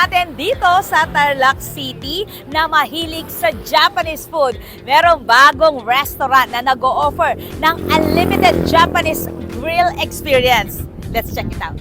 natin dito sa Tarlac City na mahilig sa Japanese food. Merong bagong restaurant na nag-o-offer ng unlimited Japanese grill experience. Let's check it out.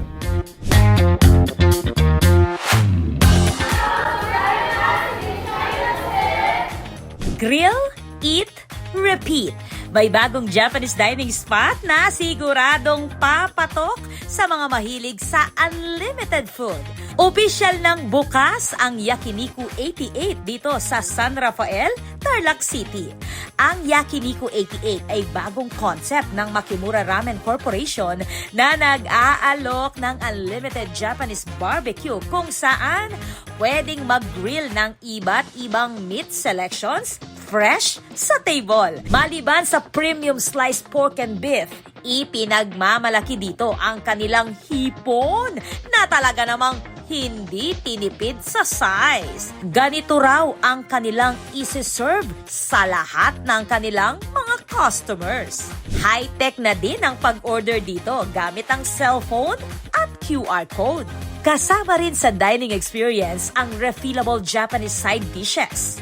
Grill, eat, repeat. May bagong Japanese dining spot na siguradong papatok sa mga mahilig sa unlimited food. Opisyal ng bukas ang Yakiniku 88 dito sa San Rafael, Tarlac City. Ang Yakiniku 88 ay bagong concept ng Makimura Ramen Corporation na nag-aalok ng unlimited Japanese barbecue kung saan pwedeng mag-grill ng iba't ibang meat selections fresh sa table. Maliban sa premium sliced pork and beef, ipinagmamalaki dito ang kanilang hipon na talaga namang hindi tinipid sa size. Ganito raw ang kanilang isi-serve sa lahat ng kanilang mga customers. High-tech na din ang pag-order dito gamit ang cellphone at QR code. Kasama rin sa dining experience ang refillable Japanese side dishes,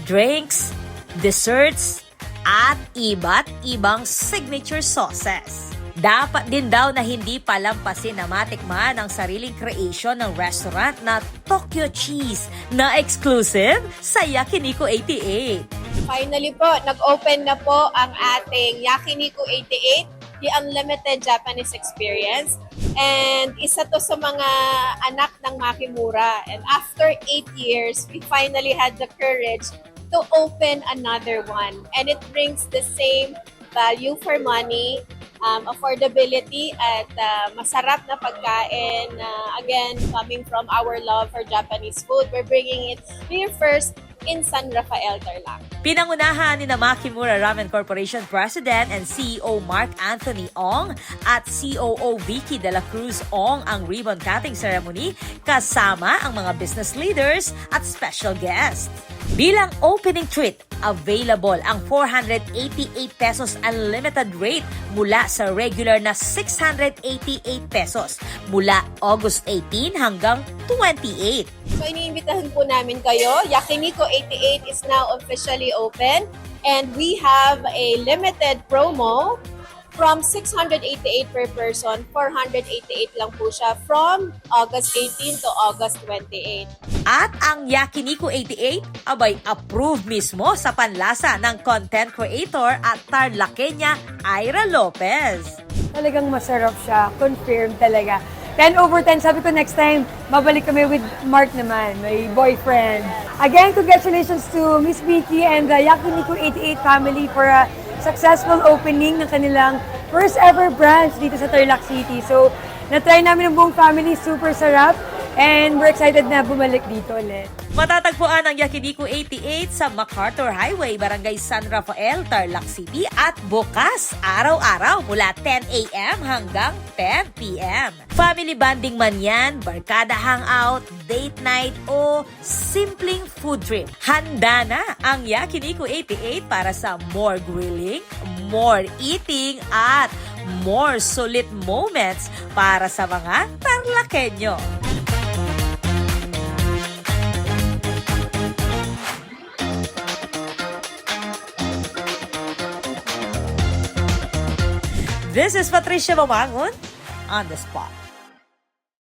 drinks, desserts, at iba't ibang signature sauces. Dapat din daw na hindi palampasin na matikman ang sariling creation ng restaurant na Tokyo Cheese na exclusive sa Yakiniku 88. Finally po, nag-open na po ang ating Yakiniku 88, the Unlimited Japanese Experience. And isa to sa mga anak ng Makimura. And after 8 years, we finally had the courage to open another one. And it brings the same value for money, affordability, at masarap na pagkain. Again, coming from our love for Japanese food, we're bringing it here first in San Rafael, Tarlac. Pinangunahan ni na Makimura Ramen Corporation President and CEO Mark Anthony Ong at COO Vicky De La Cruz Ong ang ribbon cutting ceremony kasama ang mga business leaders at special guests. Bilang opening treat, available ang 488 pesos unlimited rate mula sa regular na 688 pesos mula August 18 hanggang 28. So iniimbitahan po namin kayo. Yakiniku 88 is now officially open and we have a limited promo from 688 per person, 488 lang po siya from August 18 to August 28. At ang Yakiniku 88, abay approved mismo sa panlasa ng content creator at Tarlaqueña Ira Lopez. Talagang masarap siya. Confirmed talaga. 10 over 10. Sabi ko next time, babalik kami with Mark naman, my boyfriend. Again, congratulations to Miss Vicky and the Yakiniku 88 family for a successful opening ng kanilang first ever branch dito sa Tarlac City. So, na-try namin ng buong family. Super sarap. And we're excited na bumalik dito ulit. Matatagpuan ang Yakiniku 88 sa MacArthur Highway, Barangay San Rafael, Tarlac City at bukas araw-araw mula 10 a.m. hanggang 10 p.m. Family bonding man yan, barkada hangout, date night o simpleng food trip. Handa na ang Yakiniku 88 para sa more grilling, more eating at more sulit moments para sa mga Tarlaqueño. This is Patricia Mamangon on the spot.